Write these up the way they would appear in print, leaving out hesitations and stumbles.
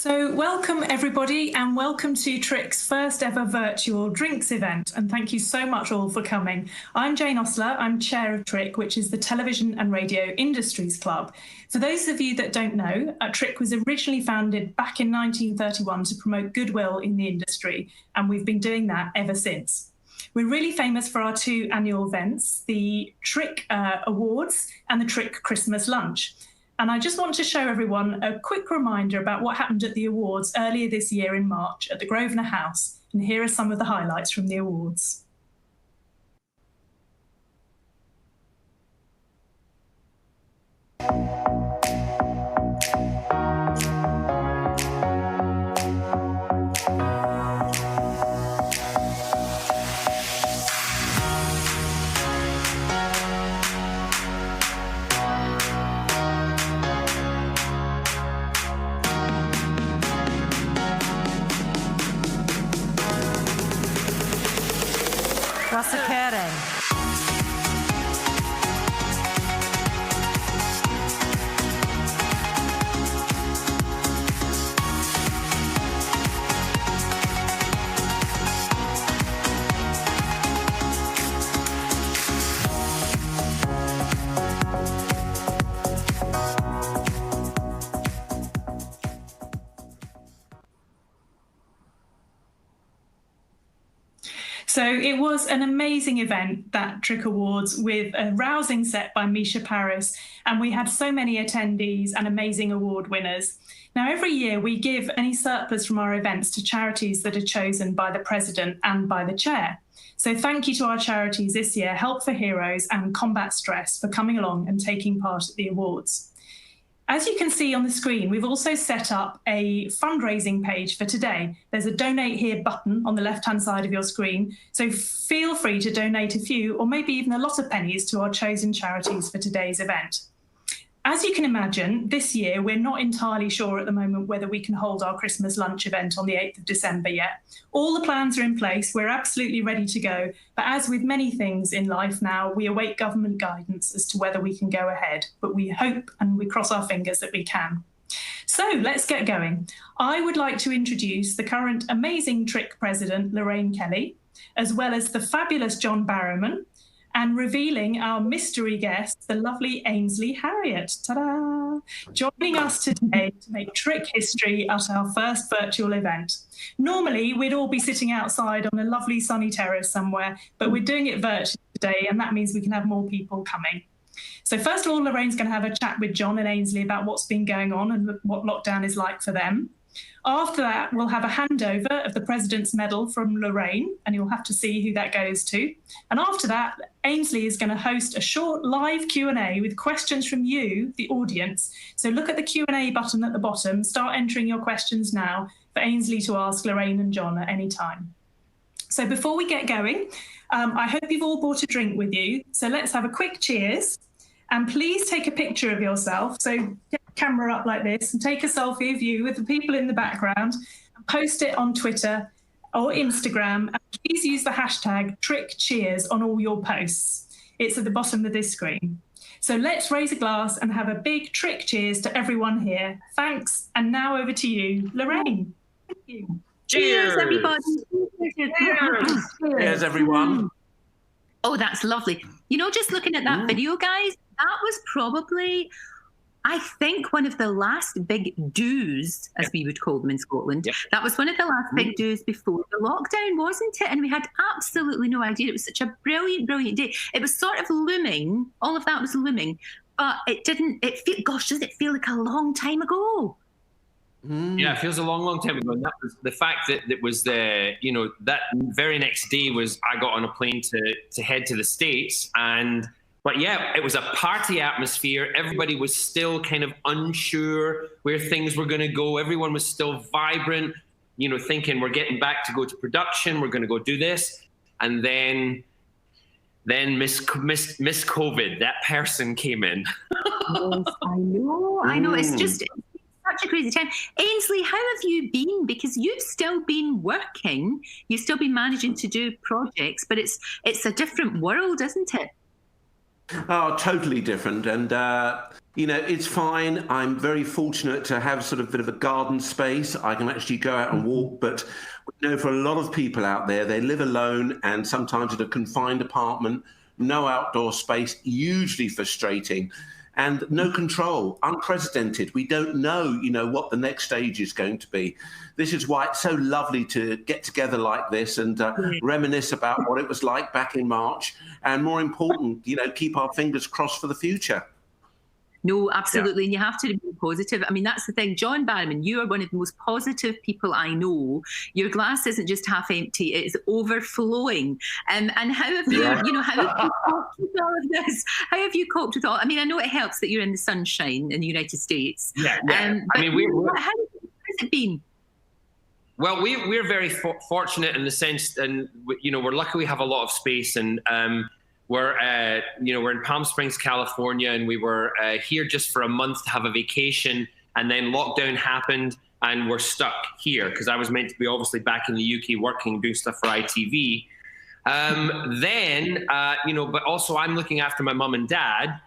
So welcome everybody and welcome to TRIC's first ever virtual drinks event, and thank you so much all for coming. I'm Jane Ostler, I'm chair of TRIC, which is the Television and Radio Industries Club. For those of you that don't know, TRIC was originally founded back in 1931 to promote goodwill in the industry, and we've been doing that ever since. We're really famous for our two annual events, the TRIC Awards and the TRIC Christmas Lunch. And I just want to show everyone a quick reminder about what happened at the awards earlier this year in March at the Grosvenor House. And here are some of the highlights from the awards. What's occurring? So it was an amazing event, that TRIC Awards, with a rousing set by Misha Paris, and we had so many attendees and amazing award winners. Now, every year we give any surplus from our events to charities that are chosen by the president and by the chair. So thank you to our charities this year, Help for Heroes and Combat Stress, for coming along and taking part at the awards. As you can see on the screen, we've also set up a fundraising page for today. There's a donate here button on the left-hand side of your screen, so feel free to donate a few or maybe even a lot of pennies to our chosen charities for today's event. As you can imagine, this year we're not entirely sure at the moment whether we can hold our Christmas lunch event on the 8th of December yet. All the plans are in place, we're absolutely ready to go, but as with many things in life now, we await government guidance as to whether we can go ahead, but we hope and we cross our fingers that we can. So let's get going. I would like to introduce the current amazing TRIC president, Lorraine Kelly, as well as the fabulous John Barrowman, and revealing our mystery guest, the lovely Ainsley Harriott. Ta-da! Joining us today to make TRIC history at our first virtual event. Normally, we'd all be sitting outside on a lovely sunny terrace somewhere, but we're doing it virtually today, and that means we can have more people coming. So first of all, Lorraine's going to have a chat with John and Ainsley about what's been going on and what lockdown is like for them. After that, we'll have a handover of the President's Medal from Lorraine, and you'll have to see who that goes to. And after that, Ainsley is going to host a short live Q&A with questions from you, the audience. So look at the Q&A button at the bottom, start entering your questions now for Ainsley to ask Lorraine and John at any time. So before we get going, I hope you've all brought a drink with you. So let's have a quick cheers. And please take a picture of yourself. So get the camera up like this and take a selfie of you with the people in the background and post it on Twitter or Instagram. And please use the hashtag TRICCheers on all your posts. It's at the bottom of this screen. So let's raise a glass and have a big TRIC cheers to everyone here. Thanks. And now over to you, Lorraine. Thank you. Cheers, everybody. Cheers. Cheers, everyone. Oh, that's lovely. You know, just looking at that video, guys, that was probably, I think, one of the last big do's, as we would call them in Scotland. Yep. That was one of the last big do's before the lockdown, wasn't it? And we had absolutely no idea. It was such a brilliant, brilliant day. It was sort of looming. All of that was looming. But it didn't, gosh, does it feel like a long time ago? Yeah, it feels a long, long time ago. And that was the fact that it was that very next day was I got on a plane to head to the States. But yeah, it was a party atmosphere. Everybody was still kind of unsure where things were going to go. Everyone was still vibrant, thinking we're getting back to go to production. We're going to go do this. And then Miss COVID, that person came in. Yes, I know. It's just such a crazy time. Ainsley, how have you been? Because you've still been working. You've still been managing to do projects, but it's a different world, isn't it? Oh, totally different. And, it's fine. I'm very fortunate to have sort of a bit of a garden space. I can actually go out and walk. But for a lot of people out there, they live alone and sometimes in a confined apartment, no outdoor space, hugely frustrating. And no control, unprecedented. We don't know, what the next stage is going to be. This is why it's so lovely to get together like this and reminisce about what it was like back in March. And more important, keep our fingers crossed for the future. No, absolutely. And you have to be positive. I mean, that's the thing. John Barrowman, you are one of the most positive people I know. Your glass isn't just half empty, it is overflowing. And how have you, how have you coped with all of this? How have you coped with all? I mean, I know it helps that you're in the sunshine in the United States. Yeah. I mean, how has it been? Well, we're very fortunate in the sense, and we're lucky we have a lot of space, and we're in Palm Springs, California, and we were here just for a month to have a vacation, and then lockdown happened, and we're stuck here because I was meant to be obviously back in the UK working, doing stuff for ITV. But also I'm looking after my mum and dad,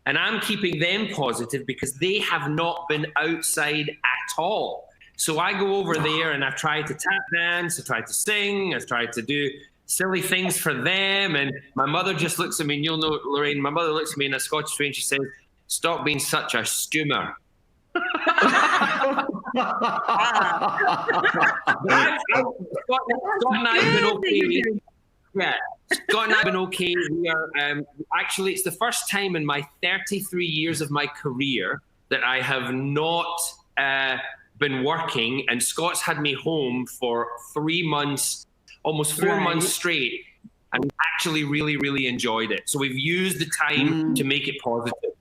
and I'm keeping them positive because they have not been outside at all. So I go over there and I've tried to tap dance, I've tried to sing, I've tried to do silly things for them, and my mother just looks at me, and you'll know, Lorraine, my mother looks at me in a Scottish way and she says, "Stop being such a stummer." Scott and I have been okay. Yeah, Scott and I have been okay. We are actually, it's the first time in my 33 years of my career that I have not been working, and Scott's had me home for 3 months, almost 4 months straight, and actually really, really enjoyed it. So we've used the time to make it positive.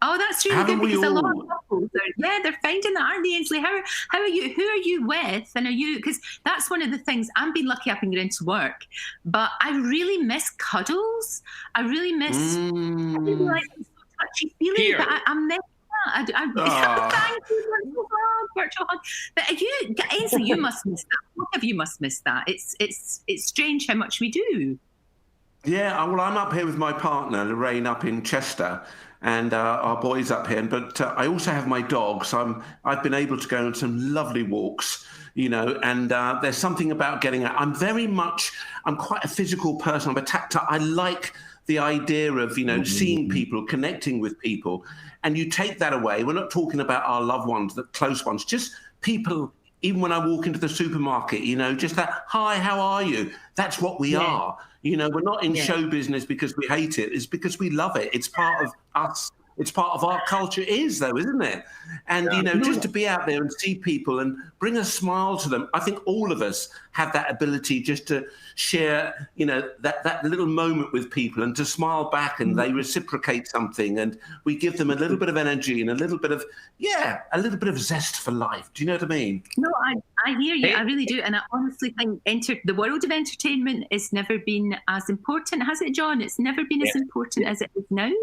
Oh, that's really good, because a lot of couples they're finding that, aren't they, Ainsley? How are you? Who are you with? And are you? Because that's one of the things. I've been lucky. I've been getting to work, but I really miss cuddles. I really miss. I really like so touchy feeling. But I'm missing that. Thank you, virtual hug. But you, Ainsley, you must miss that. Both of you must miss that. It's strange how much we do. Yeah, well, I'm up here with my partner Lorraine up in Chester, and our boys up here. But I also have my dog, so I've been able to go on some lovely walks, and there's something about getting out. I'm quite a physical person. I'm a tactile. I like the idea of, seeing people, connecting with people. And you take that away. We're not talking about our loved ones, the close ones, just people, even when I walk into the supermarket, just that, "Hi, how are you?" That's what we are. We're not in show business because we hate it. It's because we love it. It's part of us. It's part of our culture though, isn't it? And, just to be out there and see people and bring a smile to them. I think all of us have that ability just to share, that little moment with people and to smile back, and they reciprocate something, and we give them a little bit of energy and a little bit of zest for life. Do you know what I mean? No, I hear you. I really do. And I honestly think the world of entertainment has never been as important, has it, John? It's never been as important as it is now.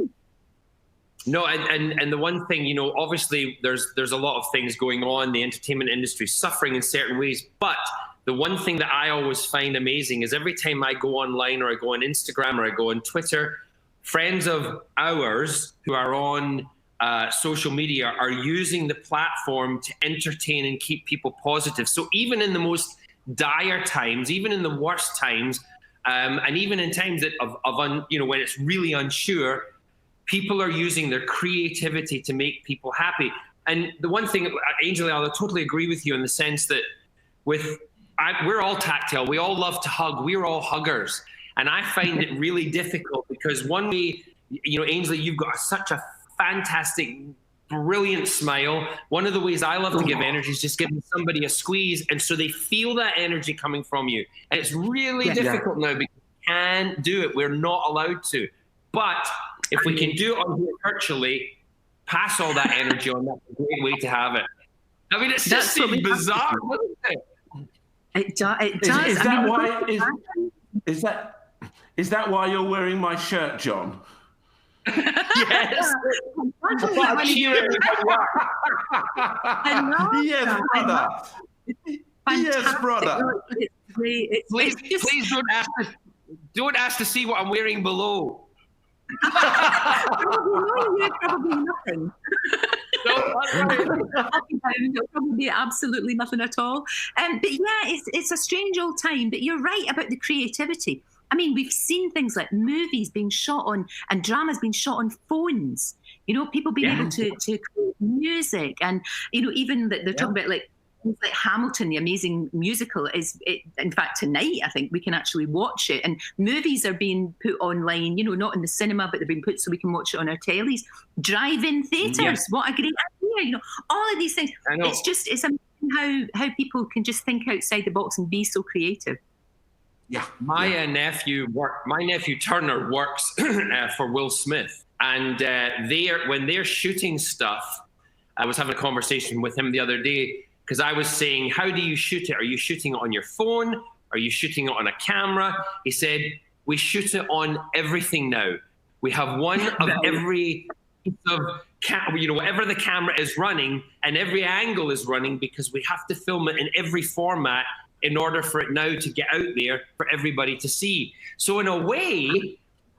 No, and the one thing, obviously there's a lot of things going on. The entertainment industry is suffering in certain ways, but the one thing that I always find amazing is every time I go online or I go on Instagram or I go on Twitter, friends of ours who are on social media are using the platform to entertain and keep people positive. So even in the most dire times, even in the worst times, and even in times when it's really unsure, people are using their creativity to make people happy. And the one thing, Ainsley, I'll totally agree with you in the sense that we're all tactile. We all love to hug. We're all huggers. And I find it really difficult because one way, Ainsley, you've got such a fantastic, brilliant smile. One of the ways I love to give energy is just giving somebody a squeeze. And so they feel that energy coming from you. And it's really difficult now because we can't do it. We're not allowed to. But if we can do it on here virtually, pass all that energy on, that's a great way to have it. I mean, it's just seems bizarre, doesn't it? It does. Is that why you're wearing my shirt, John? Yes. Yes, brother. Please don't ask to see what I'm wearing below. Probably nothing. Probably absolutely nothing at all. But yeah, it's a strange old time. But you're right about the creativity. I mean, we've seen things like movies being shot on and dramas being shot on phones. You know, people being able to create music, and you know, even that they're talking about like Hamilton, the amazing musical, in fact tonight I think we can actually watch it, and movies are being put online, you know, not in the cinema, but they're being put so we can watch it on our tellies. Drive-in theatres, what a great idea, you know, all of these things. It's amazing how people can just think outside the box and be so creative. My nephew Turner works for Will Smith, and when they're shooting stuff, I was having a conversation with him the other day, because I was saying, how do you shoot it? Are you shooting it on your phone? Are you shooting it on a camera? He said, we shoot it on everything now. We have one of every piece of, whatever the camera is running, and every angle is running, because we have to film it in every format in order for it now to get out there for everybody to see. So in a way,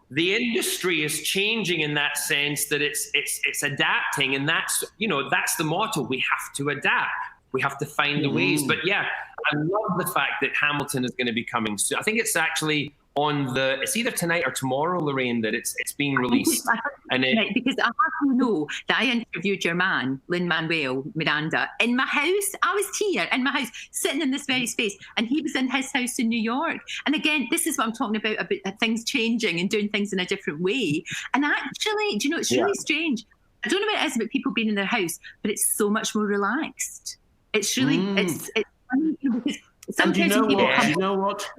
the industry is changing in that sense, that it's adapting, and that's the motto. We have to adapt. We have to find the ways. But yeah, I love the fact that Hamilton is going to be coming soon. I think it's actually it's either tonight or tomorrow, Lorraine, that it's being released. Because I have to know that I interviewed your man, Lin-Manuel Miranda, in my house. I was here in my house, sitting in this very space, and he was in his house in New York. And again, this is what I'm talking about things changing and doing things in a different way. And actually, do you know, it's really strange. I don't know what it is about people being in their house, but it's so much more relaxed. It's really, it's funny, because sometimes you know what?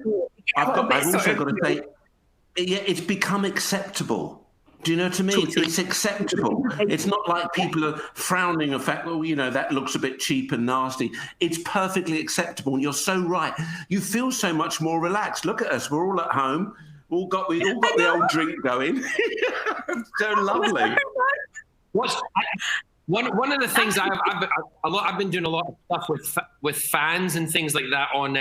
I've also got to say, it's become acceptable. Do you know what I mean? It's acceptable. It's not like people are frowning the fact, well, you know, that looks a bit cheap and nasty. It's perfectly acceptable. And you're so right. You feel so much more relaxed. Look at us. We're all at home. We all got the old drink going. So lovely. One of the things I've been doing a lot of stuff with fans and things like that on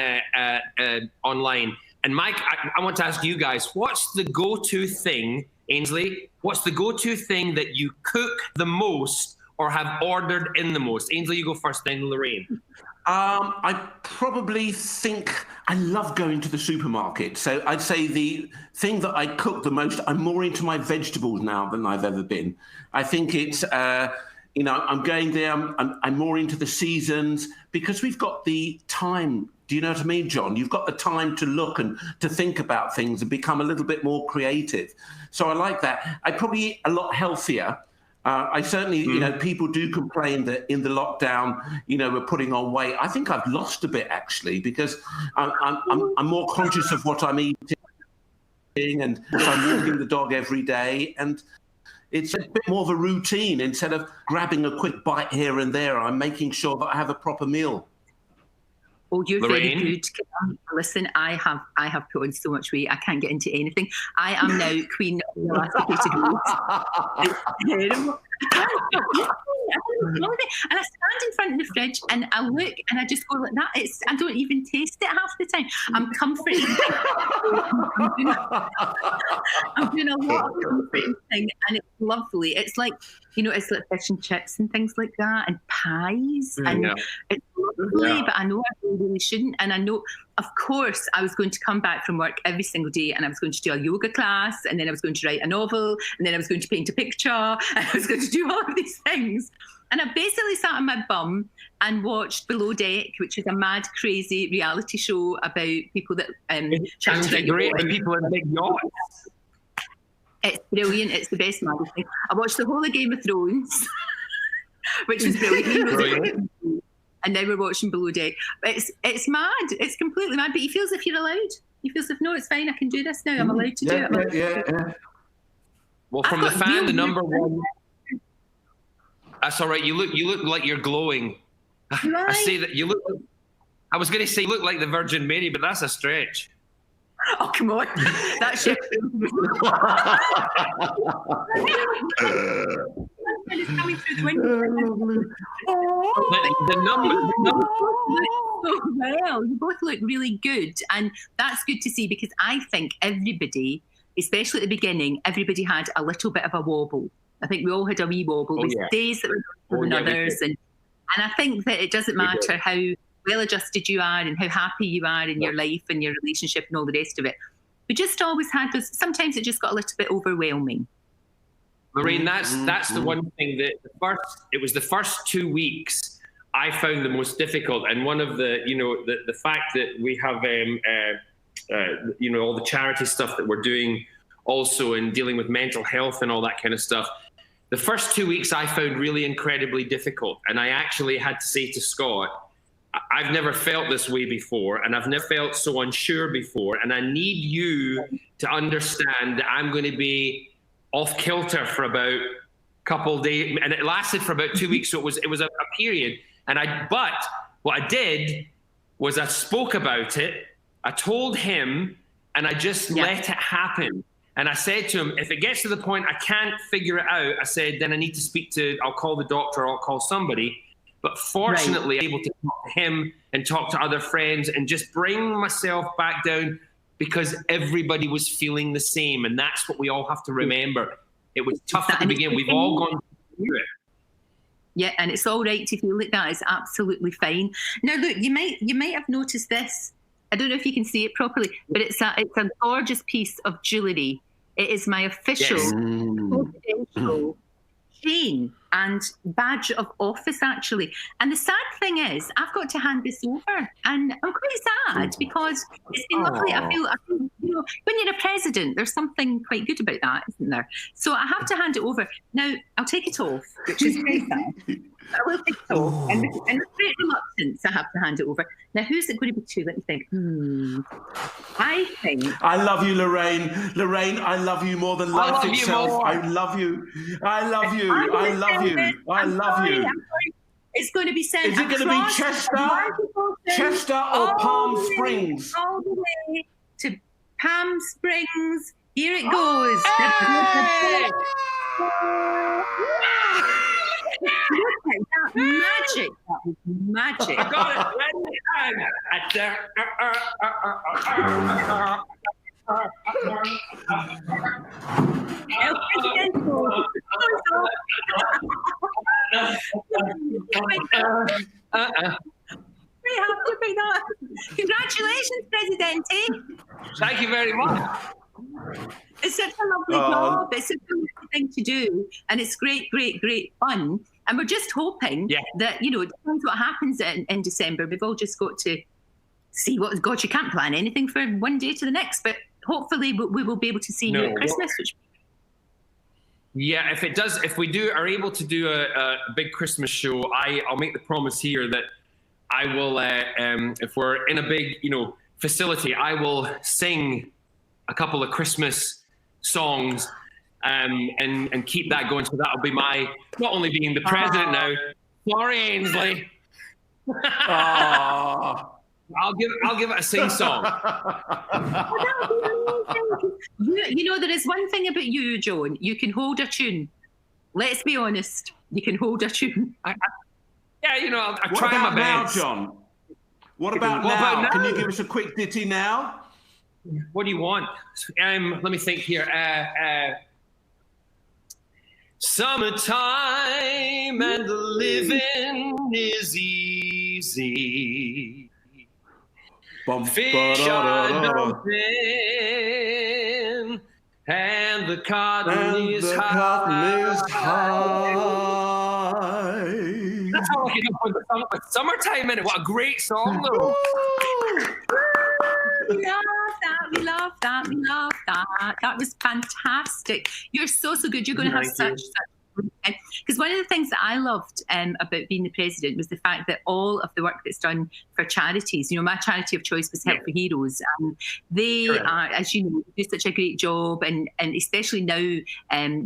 online. And Mike, I want to ask you guys, what's the go-to thing, Ainsley? What's the go-to thing that you cook the most or have ordered in the most? Ainsley, you go first, then Lorraine. I probably think I love going to the supermarket. So I'd say the thing that I cook the most, I'm more into my vegetables now than I've ever been. I think it's... I'm going there, I'm more into the seasons, because we've got the time. Do you know what I mean, John? You've got the time to look and to think about things and become a little bit more creative. So I like that. I probably eat a lot healthier. I certainly, people do complain that in the lockdown, we're putting on weight. I think I've lost a bit, actually, because I'm more conscious of what I'm eating, and I'm walking the dog every day, and it's a bit more of a routine. Instead of grabbing a quick bite here and there, I'm making sure that I have a proper meal. Oh, you're Lorraine? Very good. Listen, I have put on so much weight, I can't get into anything. I am now queen of the elasticated weight. It's terrible. And I stand in front of the fridge and I look and I just go like that. I don't even taste it half the time. I'm comforting. I'm doing a lot of comforting thing, and it's lovely. It's like, it's like fish and chips and things like that, and pies, and it's lovely. But I know I really shouldn't, and I know, of course, I was going to come back from work every single day, and I was going to do a yoga class, and then I was going to write a novel, and then I was going to paint a picture, and I was going to do all of these things. And I basically sat on my bum and watched Below Deck, which is a mad, crazy reality show about people that sounds great. The people in big yachts. It's brilliant. It's the best mad thing. I watched the whole of Game of Thrones, which was brilliant. And now we're watching Below Deck. It's mad. It's completely mad. But you feel as if you're allowed. You feel as if, no, it's fine. I can do this now. I'm allowed to do it. Yeah. Well, from the fan, the number one. That's all right. You look like you're glowing. Right. I say that you look. I was going to say you look like the Virgin Mary, but that's a stretch. Oh, come on. That's shit. Coming through the window. The number. Well, you both look really good, and that's good to see, because I think everybody especially at the beginning, everybody had a little bit of a wobble. I think we all had a wee wobble. With days that were more than others. And I think that it doesn't matter how well-adjusted you are and how happy you are in your life and your relationship and all the rest of it. We just always had those. Sometimes it just got a little bit overwhelming. Lorraine, that's the one thing that it was the first 2 weeks I found the most difficult. And one of the, the fact that we have, all the charity stuff that we're doing also in dealing with mental health and all that kind of stuff. The first 2 weeks I found really incredibly difficult. And I actually had to say to Scott, I've never felt this way before, and I've never felt so unsure before. And I need you to understand that I'm going to be off kilter for about a couple of days. And it lasted for about 2 weeks. So it was a period. But what I did was I spoke about it. I told him, and I just let it happen. And I said to him, if it gets to the point I can't figure it out, I said, then I need to I'll call the doctor, or I'll call somebody. But fortunately, I'm able to talk to him and talk to other friends and just bring myself back down, because everybody was feeling the same. And that's what we all have to remember. It was tough at the beginning. We've all gone through it. Yeah, and it's all right to feel like that. It's absolutely fine. Now, look, you might have noticed this. I don't know if you can see it properly, but it's a gorgeous piece of jewellery. It is my official confidential chain and badge of office, actually. And the sad thing is, I've got to hand this over, and I'm quite sad because it's been lovely. I feel, when you're a president, there's something quite good about that, isn't there? So I have to hand it over. Now, I'll take it off, which is very sad. I will take it off, and it's great reluctance. I have to hand it over. Now, who's it going to be to? Let me think. I think. I love you, Lorraine. Lorraine, I love you more than life itself. I love you. I love you. I love you. I love you. It's going to be sent. Is it going to be Chester or Palm Springs? All the way to Palm Springs. Here it goes. Hey! Look at that magic. That was magic. I got We have to bring that. Congratulations, Presidente. Thank you very much. It's such a lovely job. It's such a lovely thing to do. And it's great, great, great fun. And we're just hoping that, it depends what happens in December. We've all just got to see God, you can't plan anything for one day to the next, but hopefully we will be able to see you at Christmas. Yeah, if we are able to do a big Christmas show, I'll make the promise here that I will, if we're in a big, facility, I will sing a couple of Christmas songs and keep that going. So that'll be my, not only being the president now, sorry, Ainsley. I'll give it a sing song. There is one thing about you, Joan. You can hold a tune. Let's be honest. You can hold a tune. I try my best. Now, John? What about now? Can you give us a quick ditty now? What do you want? Let me think here. Summertime and the living is easy. Fish are jumping and the cotton is high. That's all I can do for the summertime in it. What a great song, though. We love that. That was fantastic. You're so good. You're going to have such because one of the things that I loved about being the president was the fact that all of the work that's done for charities, my charity of choice was Help for Heroes. They are, as you know, do such a great job, and especially now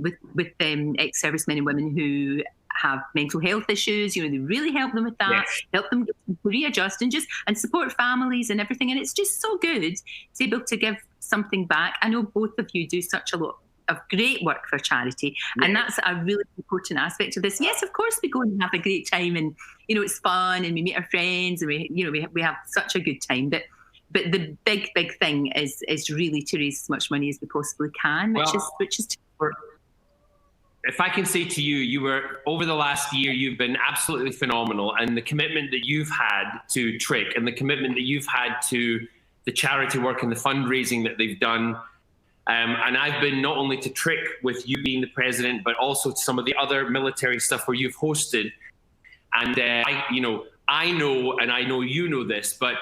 with ex-servicemen and women who have mental health issues, they really help them with that, help them readjust and support families and everything. And it's just so good to be able to give something back. I know both of you do such a lot of great work for charity, and that's a really important aspect of this. Yes, of course we go and have a great time, and it's fun, and we meet our friends, and we have such a good time. But But the big thing is really to raise as much money as we possibly can, which is if I can say to you, you were over the last year, you've been absolutely phenomenal, and the commitment that you've had to TRIC and the commitment that you've had to the charity work and the fundraising that they've done. And I've been not only to TRIC with you being the president, but also to some of the other military stuff where you've hosted. And I know, and I know you know this, but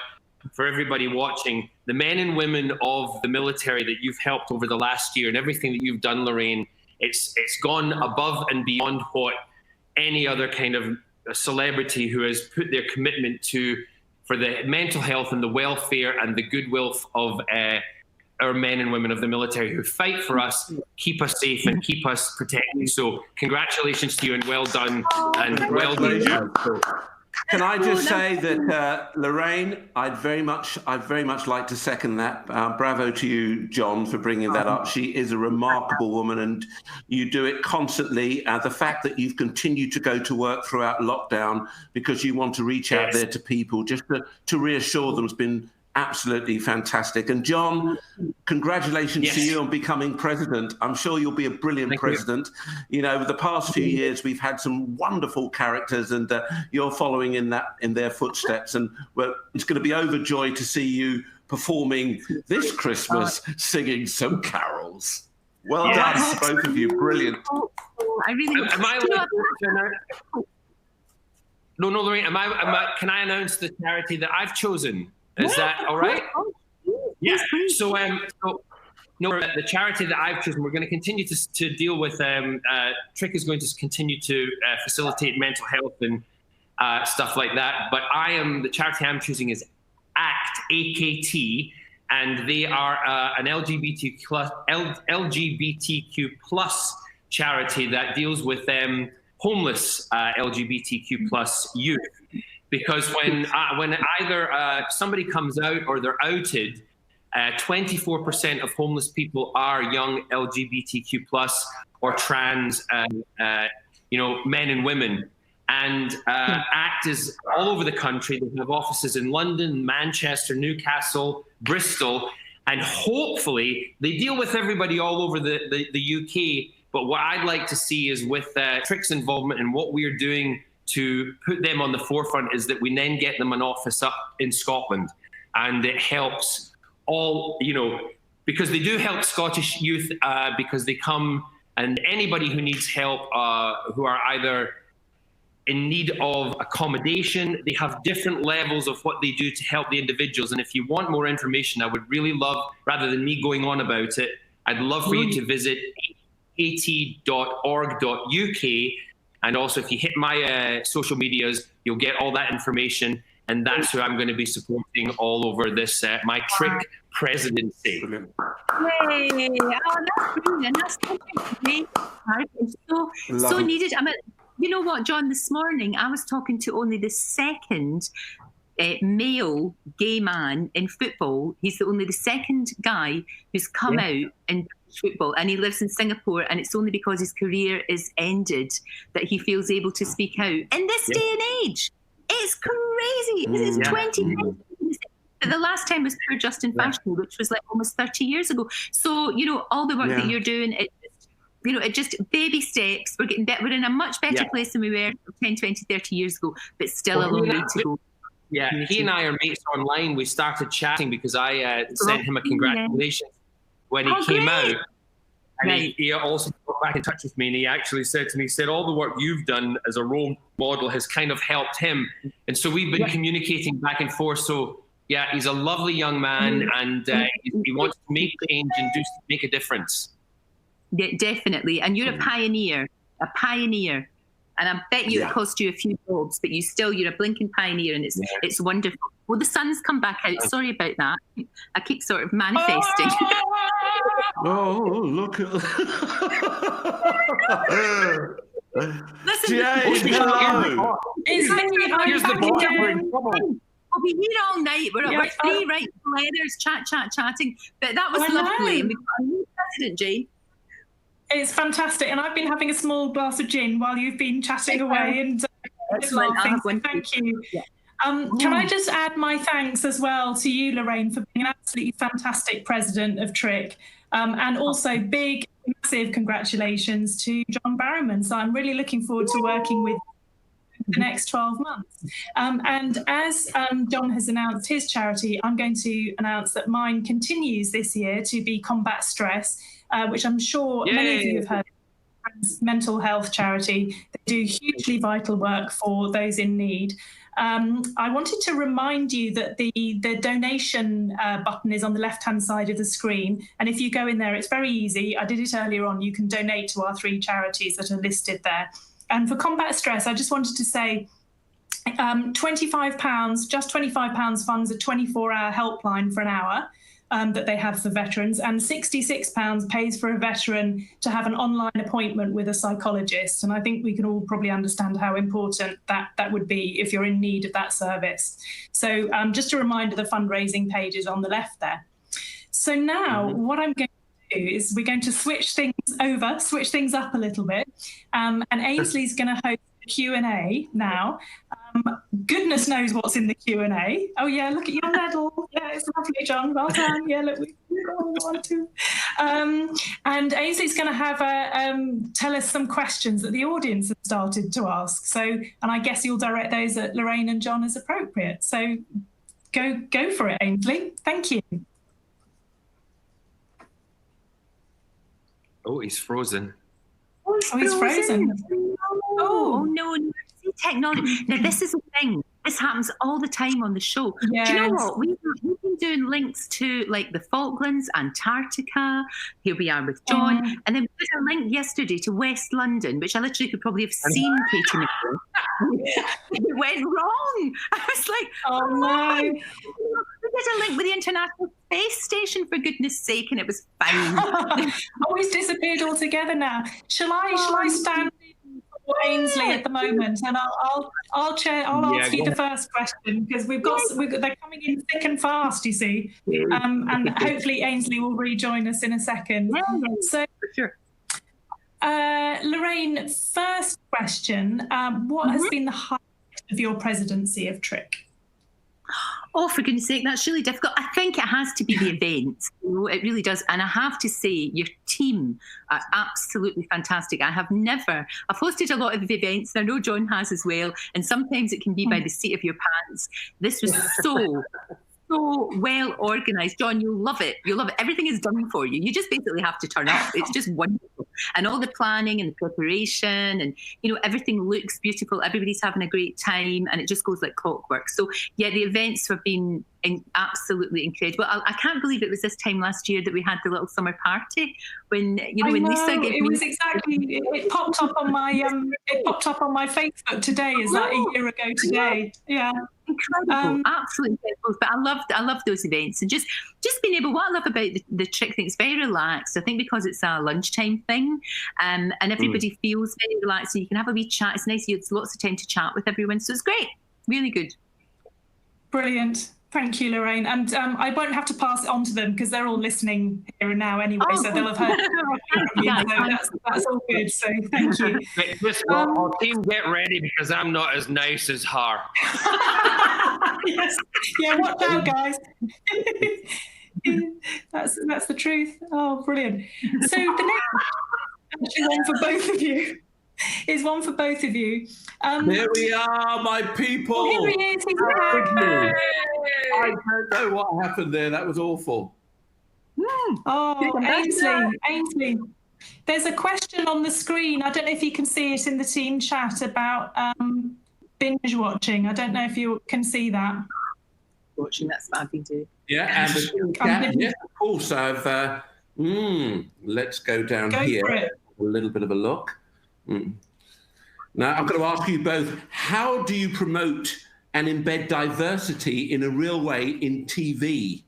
for everybody watching, the men and women of the military that you've helped over the last year and everything that you've done, Lorraine, it's gone above and beyond what any other kind of celebrity who has put their commitment for the mental health and the welfare and the goodwill of our men and women of the military who fight for us, keep us safe and keep us protected. So congratulations to you and well done. And well done. Can I just say that, Lorraine, I'd very much like to second that. Bravo to you, John, for bringing that up. She is a remarkable woman, and you do it constantly. The fact that you've continued to go to work throughout lockdown because you want to reach out there to people, just to reassure them, has been absolutely fantastic. And John, congratulations to you on becoming president. I'm sure you'll be a brilliant president. You know, over the past few years, we've had some wonderful characters, and you're following in their footsteps. And it's going to be overjoyed to see you performing this Christmas, singing some carols. Well done, both of you. Brilliant. I really. No, Lorraine. Can I announce the charity that I've chosen? Is that all right? Yeah. So, the charity that I've chosen, we're going to continue to deal with. TRIC is going to continue to facilitate mental health and stuff like that. But the charity I'm choosing is ACT, AKT, and they are an LGBTQ plus charity that deals with homeless LGBTQ plus youth. Because when either somebody comes out or they're outed, 24% of homeless people are young LGBTQ plus or trans, men and women. And ACT is all over the country. They have offices in London, Manchester, Newcastle, Bristol, and hopefully they deal with everybody all over the UK. But what I'd like to see is with TRIC's involvement and what we're doing to put them on the forefront is that we then get them an office up in Scotland, and it helps all, because they do help Scottish youth because they come, and anybody who needs help who are either in need of accommodation, they have different levels of what they do to help the individuals. And if you want more information, I would really love, rather than me going on about it, I'd love for you to visit at.org.uk. And also, if you hit my social medias, you'll get all that information. And that's who I'm going to be supporting all over this, my TRIC presidency. Yay! Oh, that's brilliant. That's great. It's so needed. I mean, you know what, John, this morning I was talking to only the second male gay man in football. He's only the second guy who's come out in football, and he lives in Singapore, and it's only because his career is ended that he feels able to speak out in this day and age. It's crazy. It's 20. The last time was poor Justin Fashionable, which was like almost 30 years ago. So, all the work that you're doing, it just baby steps. We're in a much better place than we were 10, 20, 30 years ago, but still a long way to go. Yeah, he and I are mates online. We started chatting because I sent him a congratulations when he came out. And he also got back in touch with me, and he actually said to me, all the work you've done as a role model has kind of helped him. And so we've been communicating back and forth. So, yeah, he's a lovely young man, and he wants to make change and make a difference. Yeah, definitely. And you're a pioneer. And I bet you it cost you a few jobs, but you're a blinking pioneer, and it's wonderful. Well, the sun's come back out. Sorry about that. I keep sort of manifesting. Look at Listen, hello. Here's the bottom. We'll be here all night. We're three right leathers, chatting. But that was lovely. And we've got a new president, Jay. It's fantastic, and I've been having a small glass of gin while you've been chatting away and laughing. Thank you. Yeah. Can I just add my thanks as well to you, Lorraine, for being an absolutely fantastic president of TRIC, and also big, massive congratulations to John Barrowman. So I'm really looking forward to working with the next 12 months. And as John has announced his charity, I'm going to announce that mine continues this year to be Combat Stress, which I'm sure many of you have heard. Mental health charity. They do hugely vital work for those in need. I wanted to remind you that the donation button is on the left-hand side of the screen. And if you go in there, it's very easy. I did it earlier on. You can donate to our 3 charities that are listed there. And for Combat Stress, I just wanted to say £25, just £25 funds a 24-hour helpline for an hour that they have for veterans, and £66 pays for a veteran to have an online appointment with a psychologist. And I think we can all probably understand how important that would be if you're in need of that service. So just a reminder, the fundraising page is on the left there. So now what I'm going to do is we're going to switch things up a little bit. And Ainsley's going to host the Q&A now. Goodness knows what's in the Q&A. Oh yeah, look at your medal. Yeah, it's lovely, John. Well done. Yeah, look, we want to. And Ainsley's going to have tell us some questions that the audience have started to ask. So, and I guess you'll direct those at Lorraine and John as appropriate. So, go for it, Ainsley. Thank you. Oh, he's frozen. Oh, he's frozen. Oh no. Technology. Now, this is the thing. This happens all the time on the show. Yes. Do you know what? We've been doing links to like the Falklands, Antarctica. Here we are with John. And then we did a link yesterday to West London, which I literally could probably have seen Katie It went wrong. I was like, oh no. We did a link with the International Space Station, for goodness sake, and it was fine. Oh, he's disappeared altogether now. Shall I stand Ainsley at the moment, and I'll ask you the first question, because they're coming in thick and fast, you see, and hopefully Ainsley will rejoin us in a second. So, sure. Lorraine, first question: what has been the highlight of your presidency of TRIC? Oh, for goodness sake, that's really difficult. I think it has to be the events. It really does. And I have to say, your team are absolutely fantastic. I've hosted a lot of events, and I know John has as well. And sometimes it can be by the seat of your pants. This was so well organised. John, you'll love it. You'll love it. Everything is done for you. You just basically have to turn up. It's just wonderful. And all the planning and the preparation, and, everything looks beautiful. Everybody's having a great time, and it just goes like clockwork. So, yeah, the events have been absolutely incredible. I can't believe it was this time last year that we had the little summer party when Lisa gave it was exactly. It popped up on my Facebook today. Is that a year ago today? Yeah. Incredible, absolutely incredible. But I love those events, and just being able. What I love about the TRIC thing, it's very relaxed. I think because it's a lunchtime thing, and everybody feels very relaxed, and you can have a wee chat. It's nice. It's lots of time to chat with everyone, so it's great. Really good. Brilliant. Thank you, Lorraine. And I won't have to pass it on to them because they're all listening here and now anyway, so they'll have heard so that's all good. So thank you. Our team, get ready, because I'm not as nice as her. Yes. Yeah, watch out, guys. That's the truth. Oh, brilliant. So the next actually one for both of you. Is one for both of you. Here we are, my people. Oh, here he is. He's back. I don't know what happened there. That was awful. Oh, Ainsley. There's a question on the screen. I don't know if you can see it in the team chat about binge watching. I don't know if you can see that. Watching, that's what I've been doing. Yeah, and the chat, yes, of course. Let's go down here. A little bit of a look. Now, I'm going to ask you both, how do you promote and embed diversity in a real way in TV?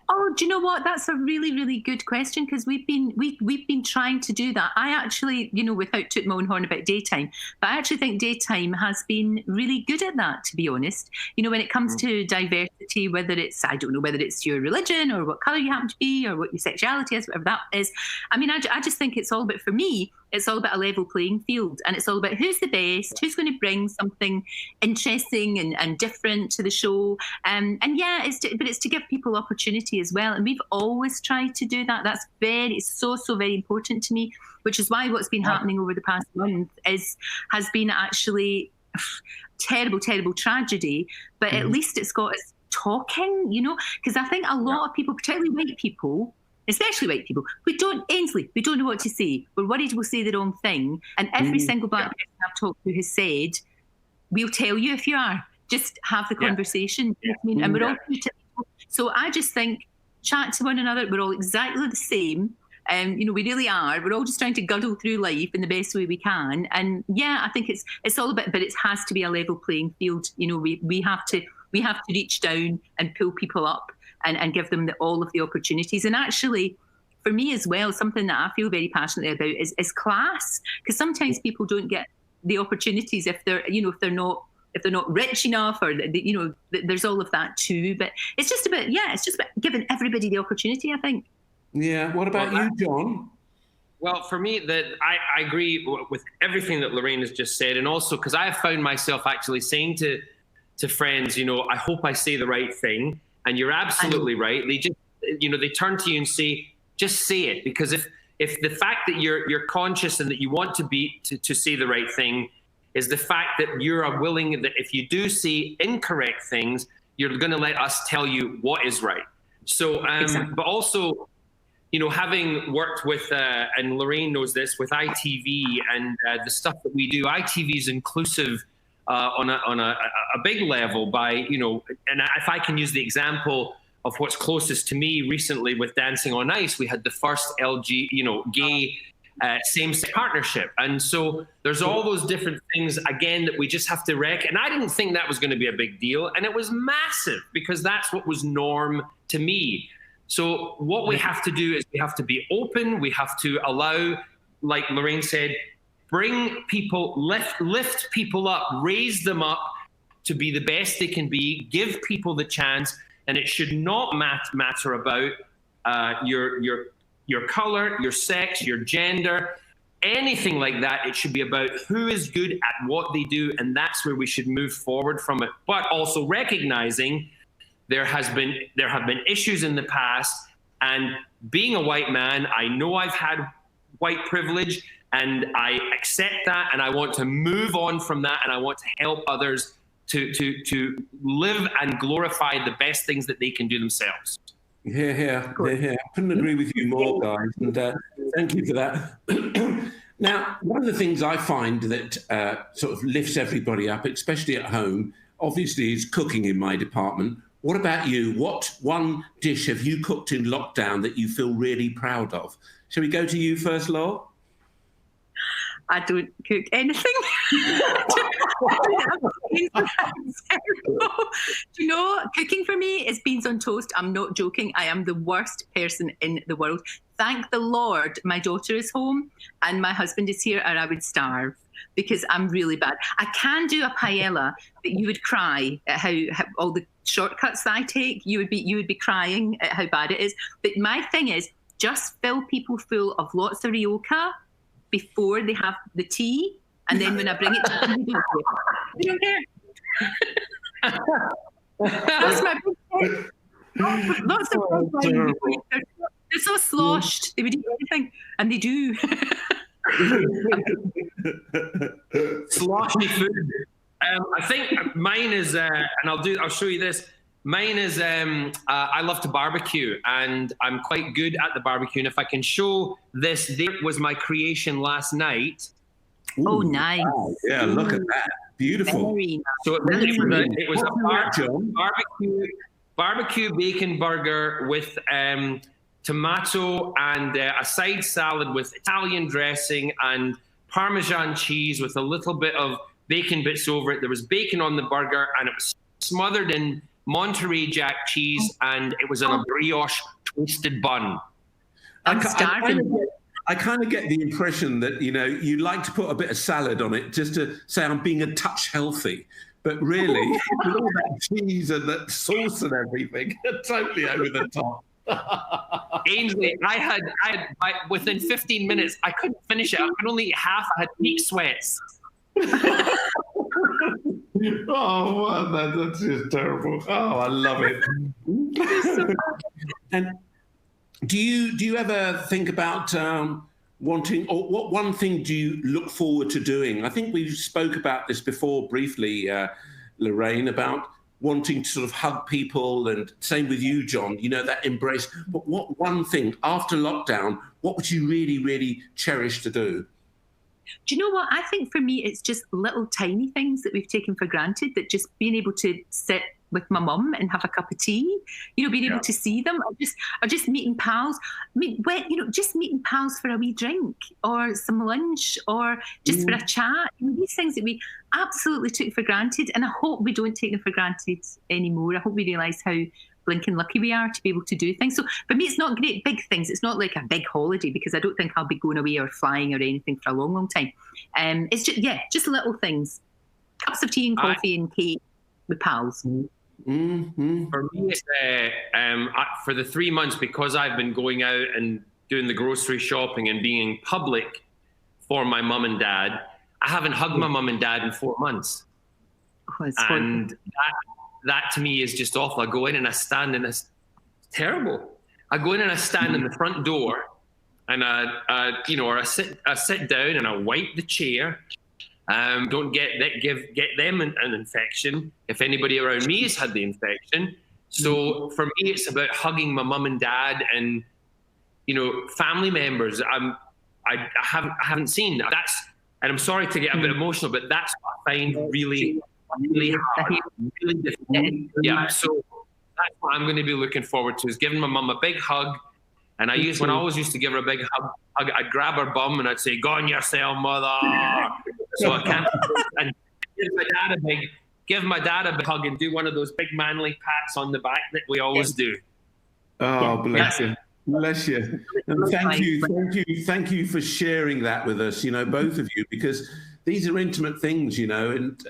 Oh, do you know what? That's a really, really good question, because we've been trying to do that. I actually, without tooting my own horn about daytime, but I actually think daytime has been really good at that, to be honest. When it comes to diversity ethnicity, whether it's, I don't know, whether it's your religion or what colour you happen to be or what your sexuality is, whatever that is. I mean, I just think it's all about, for me, it's all about a level playing field, and it's all about who's the best, who's going to bring something interesting and different to the show. And yeah, it's to give people opportunity as well. And we've always tried to do that. It's so very important to me, which is why what's been happening over the past month has been actually terrible tragedy. But at least it's got us talking, because I think a lot of people, particularly white people, especially white people, we don't know what to say. We're worried we'll say the wrong thing. And every single black person I've talked to has said, we'll tell you if you are. Just have the conversation. And we're all people. So I just think, chat to one another. We're all exactly the same. We really are. We're all just trying to guddle through life in the best way we can. And yeah, I think it's all about, but it has to be a level playing field. We have to reach down and pull people up and give them all of the opportunities. And actually, for me as well, something that I feel very passionately about is class, because sometimes people don't get the opportunities if they're not rich enough, or there's all of that too. But it's just about giving everybody the opportunity, I think. Yeah. What about you, John? Well, for me, I agree with everything that Lorraine has just said, and also because I have found myself actually saying to friends, I hope I say the right thing. And you're absolutely right. They just, they turn to you and say, just say it. Because if the fact that you're conscious and that you want to say the right thing is the fact that you're willing, that if you do say incorrect things, you're going to let us tell you what is right. So, exactly. But also, having worked with, and Lorraine knows this, with ITV and the stuff that we do, ITV is inclusive on a big level by, and if I can use the example of what's closest to me recently with Dancing on Ice, we had the first gay same-sex partnership. And so there's all those different things, again, that we just have to and I didn't think that was going to be a big deal. And it was massive because that's what was norm to me. So what we have to do is we have to be open. We have to allow, like Lorraine said, bring people, lift people up, raise them up to be the best they can be, give people the chance, and it should not matter about your color, your sex, your gender, anything like that. It should be about who is good at what they do, and that's where we should move forward from it. But also recognizing there have been issues in the past, and being a white man, I know I've had white privilege, and I accept that, and I want to move on from that, and I want to help others to live and glorify the best things that they can do themselves. Yeah. I couldn't agree with you more, guys, and thank you for that. Now, one of the things I find that sort of lifts everybody up, especially at home, obviously is cooking in my department. What about you? What one dish have you cooked in lockdown that you feel really proud of? Shall we go to you first, Laura? I don't cook anything. Cooking for me is beans on toast. I'm not joking. I am the worst person in the world. Thank the Lord my daughter is home and my husband is here, or I would starve because I'm really bad. I can do a paella, but you would cry at how all the shortcuts that I take. You would be crying at how bad it is. But my thing is, just fill people full of lots of rioja before they have the tea, and then when I bring it to them, they don't care. That's my big thing. Lots of people, they're so sloshed, they would eat anything, and they do. Sloshy food. I think mine is, and I'll show you this. Mine is, I love to barbecue, and I'm quite good at the barbecue. And if I can show this, there was my creation last night. Ooh, oh, nice. Wow. Yeah, look at that. Beautiful. Very nice. So it was a barbecue bacon burger with tomato and a side salad with Italian dressing and Parmesan cheese with a little bit of bacon bits over it. There was bacon on the burger, and it was smothered in Monterey Jack cheese, and it was on a brioche toasted bun. I'm starving. I kind of get the impression that, you like to put a bit of salad on it just to say I'm being a touch healthy. but really, with all that cheese and that sauce and everything, totally over the top. Ainsley, I had within 15 minutes, I couldn't finish it. I could only eat half. I had peak sweats. Oh, that's just terrible. Oh, I love it. And do you ever think about wanting, or what one thing do you look forward to doing? I think we spoke about this before briefly, Lorraine, about wanting to sort of hug people, and same with you, John, you know, that embrace. But what one thing after lockdown, what would you really, really cherish to do? Do you know what? I think for me, it's just little tiny things that we've taken for granted, that just being able to sit with my mum and have a cup of tea, you know, being able to see them, or just meeting pals. Just meeting pals for a wee drink or some lunch or just for a chat. You know, these things that we absolutely took for granted, and I hope we don't take them for granted anymore. I hope we realise how blinking lucky we are to be able to do things. So for me, it's not great big things. It's not like a big holiday, because I don't think I'll be going away or flying or anything for a long, long time. It's just little things. Cups of tea and coffee and cake with pals. Mm-hmm. For me, it's for the 3 months, because I've been going out and doing the grocery shopping and being in public for my mum and dad, I haven't hugged my mum and dad in 4 months. Oh, and that to me is just awful. I go in and I stand in this terrible. I go in and I stand in the front door, and I sit down and I wipe the chair. Don't give them an infection if anybody around me has had the infection. So for me, it's about hugging my mum and dad and, you know, family members I haven't seen. That's, and I'm sorry to get a bit emotional, but that's what I find really, really hard, really difficult. Yeah, so that's what I'm going to be looking forward to, is giving my mum a big hug. And when I always used to give her a big hug, I'd grab her bum and I'd say, "Go on yourself, mother." So I can't. And give my dad a big hug and do one of those big manly pats on the back that we always do. Oh, bless you. Bless you. And thank you for sharing that with us, you know, both of you, because these are intimate things, you know, and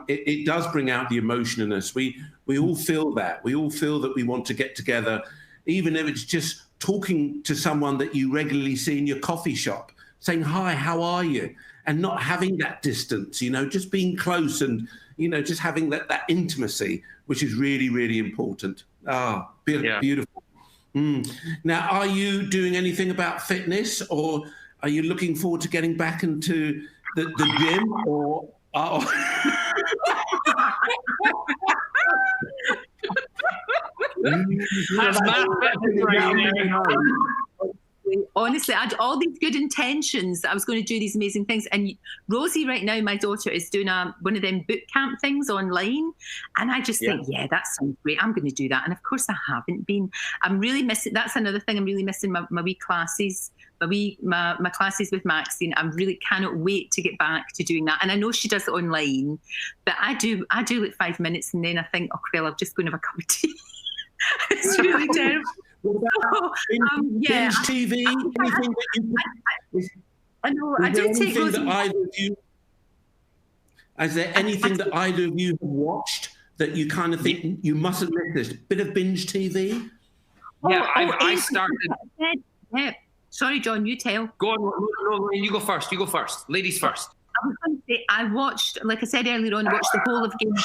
it does bring out the emotion in us. We all feel that. We all feel that we want to get together, even if it's just talking to someone that you regularly see in your coffee shop, saying, "Hi, how are you?" And not having that distance, you know, just being close and, you know, just having that intimacy, which is really, really important. Beautiful. Now, are you doing anything about fitness, or are you looking forward to getting back into the gym, or... Honestly, I had all these good intentions that I was going to do these amazing things. And Rosie, right now, my daughter, is doing one of them boot camp things online. And I just think, that sounds great. I'm going to do that. And of course, I haven't been. I'm really missing. That's another thing. I'm really missing my wee classes, my classes with Maxine. I really cannot wait to get back to doing that. And I know she does it online, but I do like 5 minutes, and then I think, oh, well, I'm just going to have a cup of tea. It's really terrible. What about binge TV? Anything that you... I know. I do take those... Is there anything that either of you have watched that you kind of think you mustn't miss this? Bit of binge TV? I started... Yeah. Sorry, John, you tell. Go on. No, you go first. Ladies first. I was going to say, I watched, like I said earlier on, watched the whole of Game of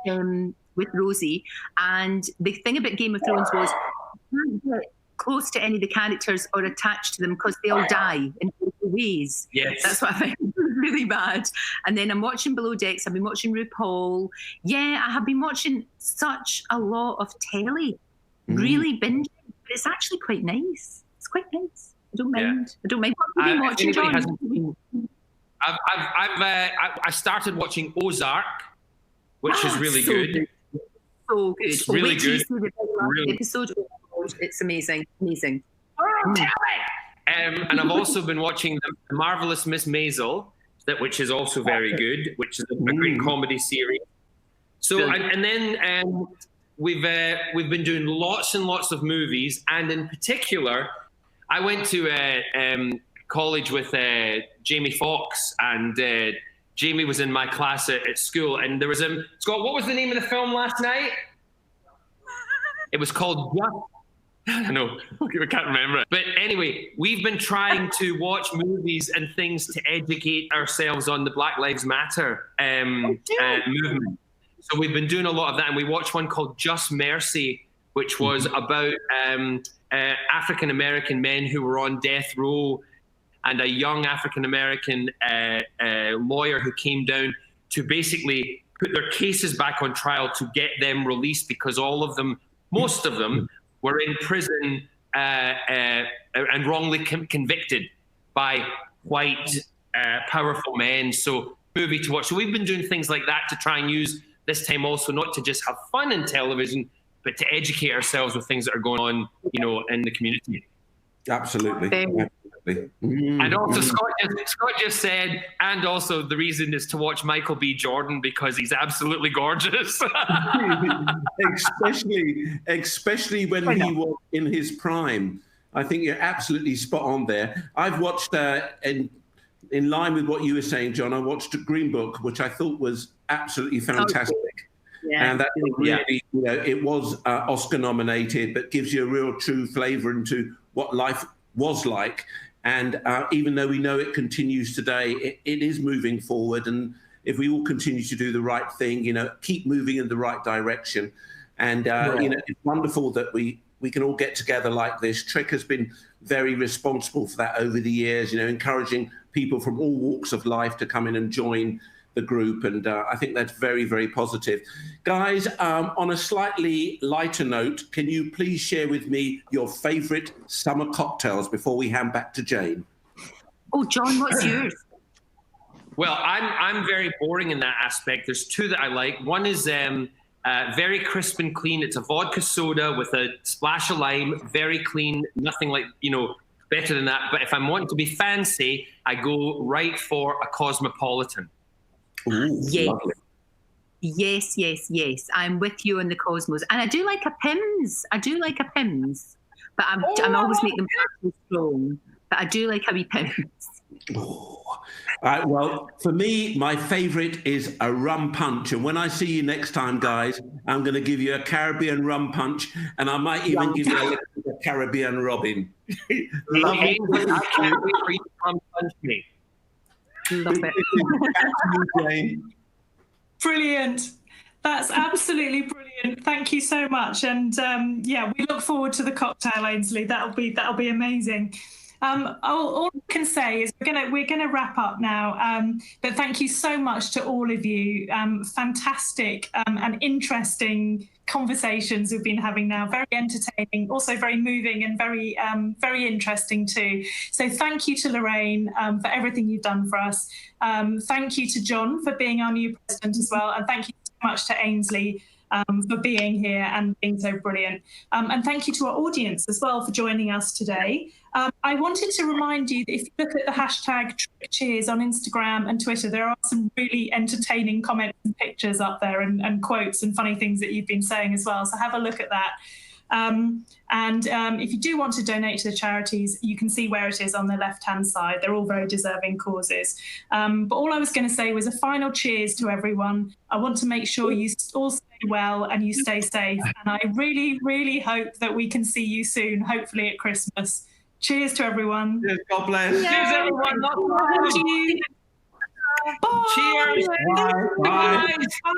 Thrones with Rosie. And the thing about Game of Thrones was, you can't get close to any of the characters or attached to them because they all die in ways. Yes. That's what I think was really bad. And then I'm watching Below Decks. I've been watching RuPaul. Yeah, I have been watching such a lot of telly. Really binging. But it's actually quite nice. It's quite nice. I don't mind. I don't mind. What have you been watching, John? I started watching Ozark, which is really good. So good. It's really good. Episode. It's amazing. And I've also been watching The Marvelous Miss Maisel, which is also very good, which is a great comedy series. So, and then we've been doing lots and lots of movies, and in particular, I went to college with Jamie Foxx and Jamie was in my class at school, and there was Scott, what was the name of the film last night? It was called I know, I can't remember it. But anyway, we've been trying to watch movies and things to educate ourselves on the Black Lives Matter movement. So we've been doing a lot of that, and we watched one called Just Mercy, which was about African-American men who were on death row, and a young African-American lawyer who came down to basically put their cases back on trial to get them released, because most of them were in prison and wrongly convicted by white, powerful men. So movie to watch. So we've been doing things like that to try and use this time also not to just have fun in television, but to educate ourselves with things that are going on, in the community. Absolutely. And also Scott just said, and also the reason is to watch Michael B. Jordan because he's absolutely gorgeous. especially when he was in his prime. I think you're absolutely spot on there. I've watched, in line with what you were saying, John, I watched Green Book, which I thought was absolutely fantastic. Yeah. And that really, it was Oscar nominated, but gives you a real true flavour into what life was like. And even though we know it continues today, it is moving forward. And if we all continue to do the right thing, keep moving in the right direction. And, it's wonderful that we can all get together like this. TRIC has been very responsible for that over the years, encouraging people from all walks of life to come in and join the group. And I think that's very, very positive. Guys, on a slightly lighter note, can you please share with me your favourite summer cocktails before we hand back to Jane? Oh, John, what's yours? Well, I'm very boring in that aspect. There's two that I like. One is very crisp and clean. It's a vodka soda with a splash of lime, very clean, nothing like, better than that. But if I'm wanting to be fancy, I go right for a Cosmopolitan. Ooh, yes. Lovely. Yes. I'm with you on the Cosmos. And I do like a Pimm's. But I'm always making them too strong. But I do like a wee Pimm's. Well, for me, my favourite is a rum punch. And when I see you next time, guys, I'm going to give you a Caribbean rum punch. And I might even give you a little bit of Caribbean Robin. Love it. I can't wait for you to rum punch me. Love it. Brilliant. That's absolutely brilliant. Thank you so much. And we look forward to the cocktail, Ainsley. That'll be amazing. All I can say is we're gonna wrap up now. But thank you so much to all of you. Fantastic and interesting conversations we've been having now. Very entertaining, also very moving and very interesting too. So thank you to Lorraine for everything you've done for us. Thank you to John for being our new president as well, and thank you so much to Ainsley for being here and being so brilliant. And thank you to our audience as well for joining us today. I wanted to remind you that if you look at the hashtag #TricCheers on Instagram and Twitter, there are some really entertaining comments and pictures up there and quotes and funny things that you've been saying as well. So have a look at that. And if you do want to donate to the charities, you can see where it is on the left-hand side. They're all very deserving causes. But all I was going to say was a final cheers to everyone. I want to make sure you all stay well and you stay safe. And I really, really hope that we can see you soon, hopefully at Christmas. Cheers to everyone. Cheers, God bless. Cheers, everyone. Thank you. Bye. Cheers. Bye. Bye. Bye.